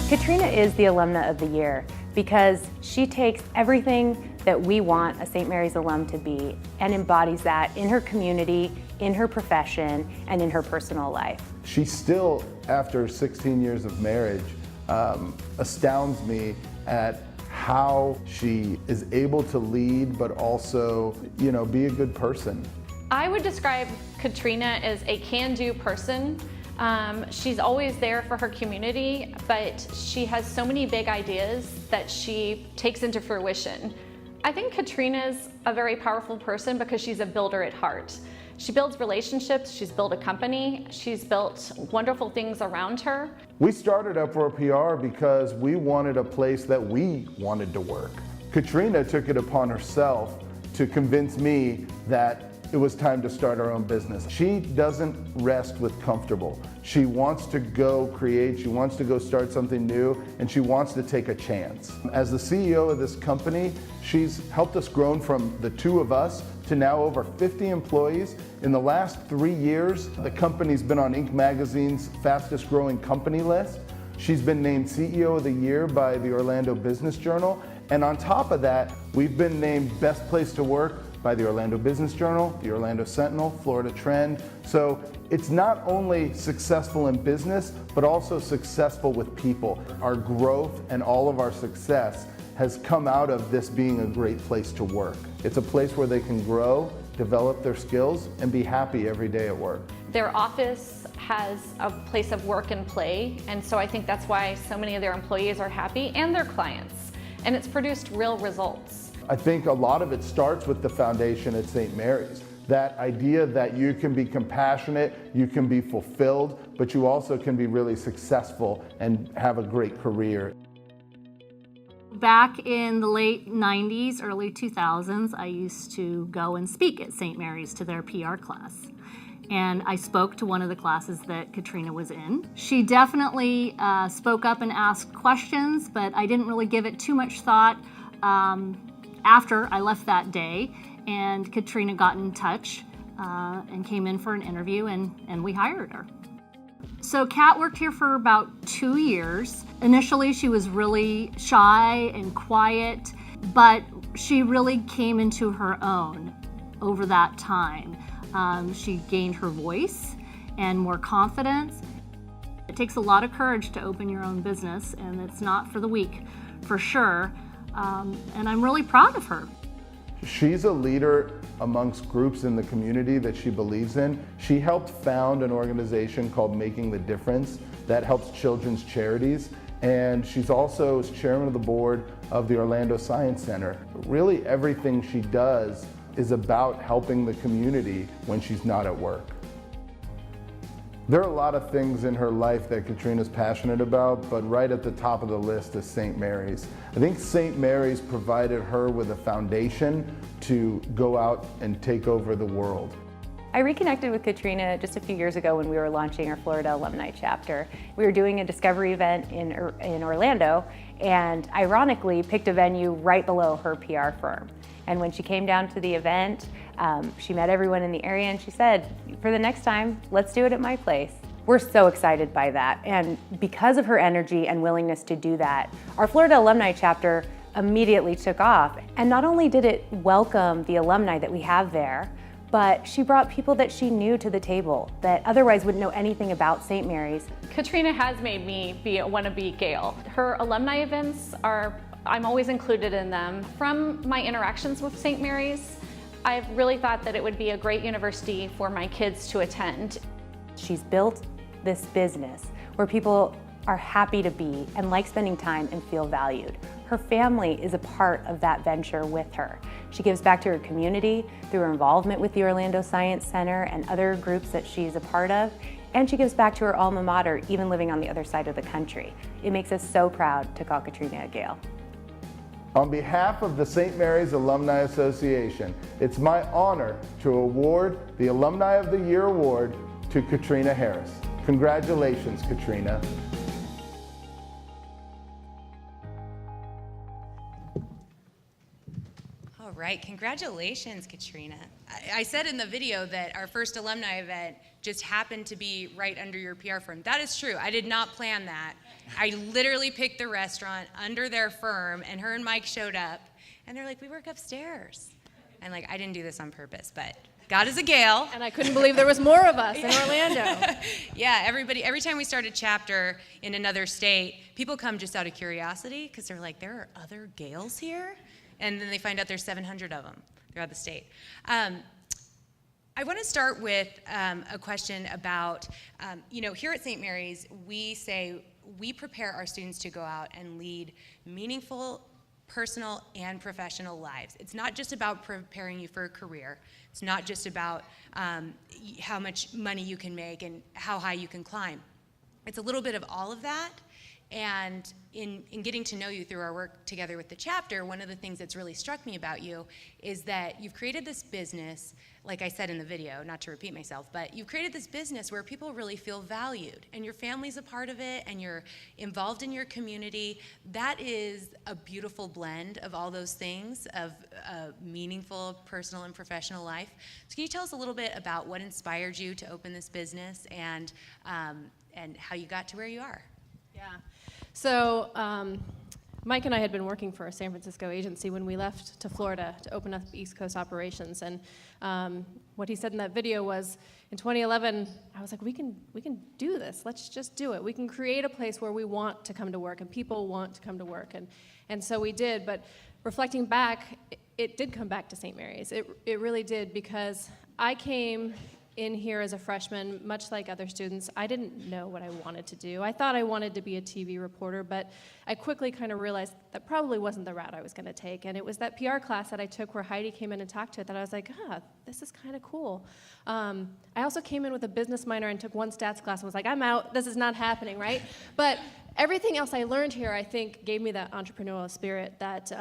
Catriona is the Alumna of the Year because she takes everything that we want a St. Mary's alum to be and embodies that in her community, in her profession, and in her personal life. She still, after 16 years of marriage, astounds me at how she is able to lead, but also, be a good person. I would describe Catriona as a can-do person. She's always there for her community, but she has so many big ideas that she takes into fruition. I think Catriona's a very powerful person because she's a builder at heart. She builds relationships, she's built a company, she's built wonderful things around her. We started Uproar PR because we wanted a place that we wanted to work. Catriona took it upon herself to convince me that it was time to start our own business. She doesn't rest with comfortable. She wants to go create, she wants to go start something new, and she wants to take a chance. As the CEO of this company, she's helped us grow from the two of us to now over 50 employees. In the last 3 years, the company's been on Inc. magazine's fastest growing company list. She's been named CEO of the Year by the Orlando Business Journal. And on top of that, we've been named Best Place to Work by the Orlando Business Journal, the Orlando Sentinel, Florida Trend. So it's not only successful in business, but also successful with people. Our growth and all of our success has come out of this being a great place to work. It's a place where they can grow, develop their skills, and be happy every day at work. Their office has a place of work and play, and so I think that's why so many of their employees are happy and their clients, and it's produced real results. I think a lot of it starts with the foundation at St. Mary's. That idea that you can be compassionate, you can be fulfilled, but you also can be really successful and have a great career. Back in the late 90s, early 2000s, I used to go and speak at St. Mary's to their PR class. And I spoke to one of the classes that Catriona was in. She definitely spoke up and asked questions, but I didn't really give it too much thought after I left that day. And Catriona got in touch and came in for an interview, and we hired her. So Kat worked here for about 2 years. Initially, she was really shy and quiet, but she really came into her own over that time. She gained her voice and more confidence. It takes a lot of courage to open your own business, and it's not for the weak, for sure. And I'm really proud of her. She's a leader amongst groups in the community that she believes in. She helped found an organization called Making the Difference that helps children's charities. And she's also chairman of the board of the Orlando Science Center. Really everything she does is about helping the community when she's not at work. There are a lot of things in her life that Catriona's passionate about, but right at the top of the list is St. Mary's. I think St. Mary's provided her with a foundation to go out and take over the world. I reconnected with Catriona just a few years ago when we were launching our Florida Alumni chapter. We were doing a discovery event in Orlando, and ironically picked a venue right below her PR firm. And when she came down to the event, she met everyone in the area and she said, for the next time, let's do it at my place. We're so excited by that. And because of her energy and willingness to do that, our Florida Alumni chapter immediately took off. And not only did it welcome the alumni that we have there, but she brought people that she knew to the table that otherwise wouldn't know anything about St. Mary's. Catriona has made me want to be Gail. Her alumni events I'm always included in them. From my interactions with St. Mary's, I've really thought that it would be a great university for my kids to attend. She's built this business where people are happy to be and like spending time and feel valued. Her family is a part of that venture with her. She gives back to her community through her involvement with the Orlando Science Center and other groups that she's a part of, and she gives back to her alma mater, even living on the other side of the country. It makes us so proud to call Catriona a Gail. On behalf of the St. Mary's Alumni Association, it's my honor to award the Alumni of the Year Award to Catriona Harris. Congratulations, Catriona. All right, congratulations, Catriona. I said in the video that our first alumni event just happened to be right under your PR firm. That is true. I did not plan that. I literally picked the restaurant under their firm, and her and Mike showed up, and they're like, we work upstairs. And like, I didn't do this on purpose, but God is a Gale. And I couldn't believe there was more of us in Orlando. Yeah, every time we start a chapter in another state, people come just out of curiosity because they're like, there are other Gales here? And then they find out there's 700 of them throughout the state. I want to start with a question about, here at St. Mary's, we say we prepare our students to go out and lead meaningful personal and professional lives. It's not just about preparing you for a career. It's not just about how much money you can make and how high you can climb. It's a little bit of all of that. And in getting to know you through our work together with the chapter, one of the things that's really struck me about you is that you've created this business, like I said in the video, not to repeat myself, but you've created this business where people really feel valued, and your family's a part of it, and you're involved in your community. That is a beautiful blend of all those things, of a meaningful personal and professional life. So can you tell us a little bit about what inspired you to open this business and how you got to where you are? Yeah. So Mike and I had been working for a San Francisco agency when we left to Florida to open up East Coast operations. And what he said in that video was, in 2011, I was like, we can do this. Let's just do it. We can create a place where we want to come to work and people want to come to work. And so we did. But reflecting back, it did come back to St. Mary's. It really did, because I came in here as a freshman, much like other students. I didn't know what I wanted to do. I thought I wanted to be a TV reporter, but I quickly kind of realized that probably wasn't the route I was going to take. And it was that PR class that I took where Heidi came in and talked to it that I was like, this is kind of cool. I also came in with a business minor and took one stats class and was like, I'm out. This is not happening, right? But everything else I learned here, I think, gave me that entrepreneurial spirit that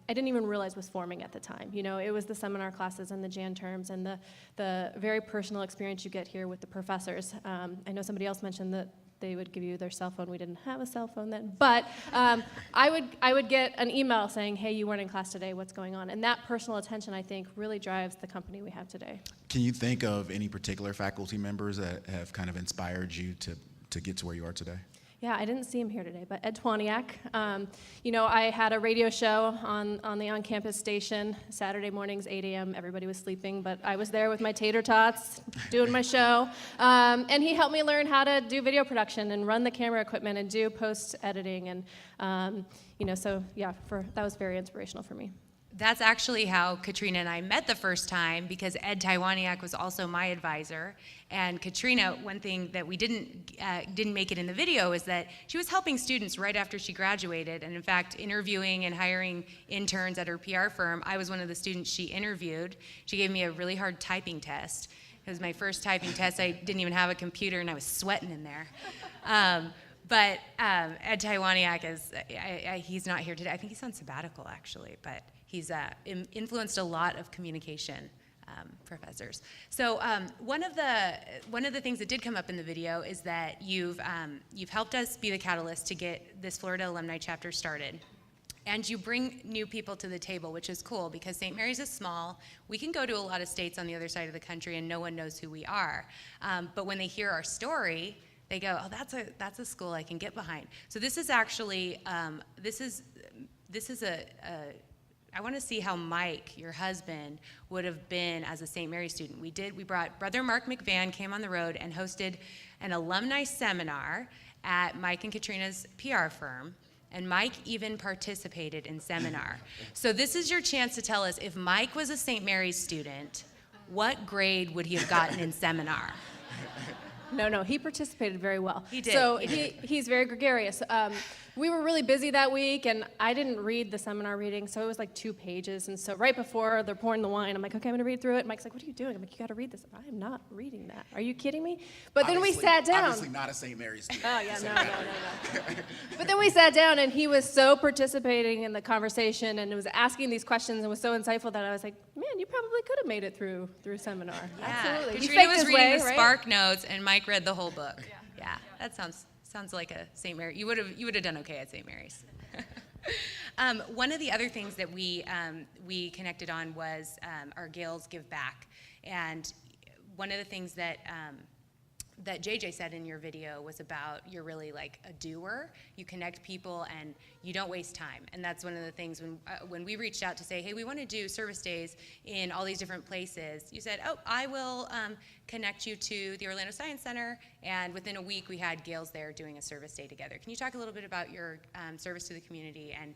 I didn't even realize was forming at the time. It was the seminar classes and the Jan terms and the very personal experience you get here with the professors. I know somebody else mentioned that they would give you their cell phone. We didn't have a cell phone then, but I would get an email saying, hey, you weren't in class today, what's going on? And that personal attention, I think, really drives the company we have today. Can you think of any particular faculty members that have kind of inspired you to get to where you are today? Yeah, I didn't see him here today, but Ed Twaniak. I had a radio show on the on-campus station, Saturday mornings, 8 a.m. Everybody was sleeping, but I was there with my tater tots, doing my show. And he helped me learn how to do video production and run the camera equipment and do post-editing. And, that was very inspirational for me. That's actually how Catriona and I met the first time, because Ed Twaniak was also my advisor. And Catriona, one thing that we didn't make it in the video is that she was helping students right after she graduated. And in fact, interviewing and hiring interns at her PR firm, I was one of the students she interviewed. She gave me a really hard typing test. It was my first typing test. I didn't even have a computer, and I was sweating in there. But Ed Twaniak he's not here today. I think he's on sabbatical, actually, but he's influenced a lot of communication professors. So one of the things that did come up in the video is that you've helped us be the catalyst to get this Florida Alumni chapter started. And you bring new people to the table, which is cool, because St. Mary's is small. We can go to a lot of states on the other side of the country and no one knows who we are. But when they hear our story, they go, oh, that's a school I can get behind. So this is actually, I want to see how Mike, your husband, would have been as a St. Mary's student. We brought Brother Mark McVan, came on the road and hosted an alumni seminar at Mike and Catriona's PR firm, and Mike even participated in seminar. So this is your chance to tell us, if Mike was a St. Mary's student, what grade would he have gotten in seminar? No, he participated very well. He did. So he's very gregarious. We were really busy that week, and I didn't read the seminar reading, so it was like 2 pages. And so right before they're pouring the wine, I'm like, okay, I'm gonna read through it. And Mike's like, what are you doing? I'm like, you gotta read this. I am not reading that. Are you kidding me? But then we sat down. Obviously not a St. Mary's student. Oh, yeah, no. But then we sat down, and he was so participating in the conversation and was asking these questions and was so insightful that I was like, man, you probably could have made it through seminar. Yeah. Absolutely. He Catriona faked was his reading way, the right? Spark Notes, and Mike read the whole book. Yeah, that sounds like a St. Mary. You would have done okay at St. Mary's. One of the other things that we connected on was our Gales Give Back. And one of the things that that JJ said in your video was about you're really like a doer. You connect people and you don't waste time. And that's one of the things when we reached out to say, hey, we want to do service days in all these different places. You said, oh, I will connect you to the Orlando Science Center. And within a week, we had Gales there doing a service day together. Can you talk a little bit about your service to the community and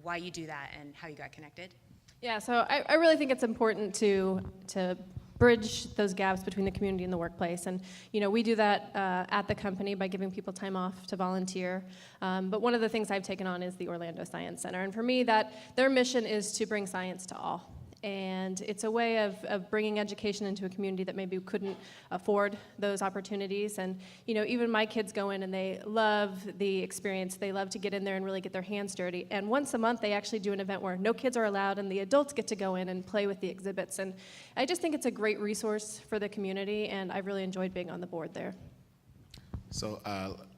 why you do that and how you got connected? Yeah, so I really think it's important to bridge those gaps between the community and the workplace. And, you know, we do that at the company by giving people time off to volunteer. But one of the things I've taken on is the Orlando Science Center. And for me, their mission is to bring science to all. And it's a way of bringing education into a community that maybe couldn't afford those opportunities. And, you know, even my kids go in and they love the experience. They love to get in there and really get their hands dirty. And once a month, they actually do an event where no kids are allowed and the adults get to go in and play with the exhibits. And I just think it's a great resource for the community, and I've really enjoyed being on the board there. So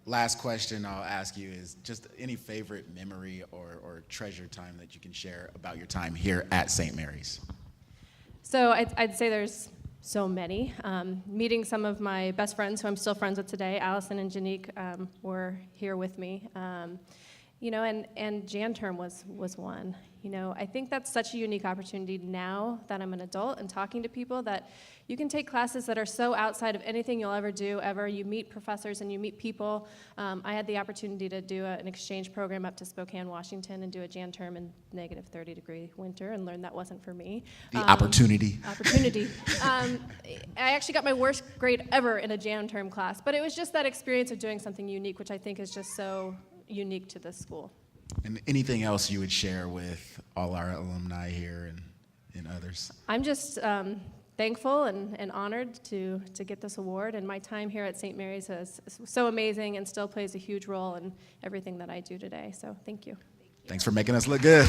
last question I'll ask you is just any favorite memory or treasure time that you can share about your time here at St. Mary's? So I'd say there's so many. Meeting some of my best friends who I'm still friends with today, Allison and Janique, were here with me. You know, and Jan term was one. You know, I think that's such a unique opportunity now that I'm an adult and talking to people that you can take classes that are so outside of anything you'll ever do ever. You meet professors and you meet people. I had the opportunity to do an exchange program up to Spokane, Washington, and do a Jan term in negative 30-degree winter and learned that wasn't for me. The opportunity. I actually got my worst grade ever in a Jan term class, but it was just that experience of doing something unique, which I think is just so unique to this school. And anything else you would share with all our alumni here and others? I'm just thankful and honored to get this award, and my time here at St. Mary's is so amazing and still plays a huge role in everything that I do today, so thank you. Thanks for making us look good.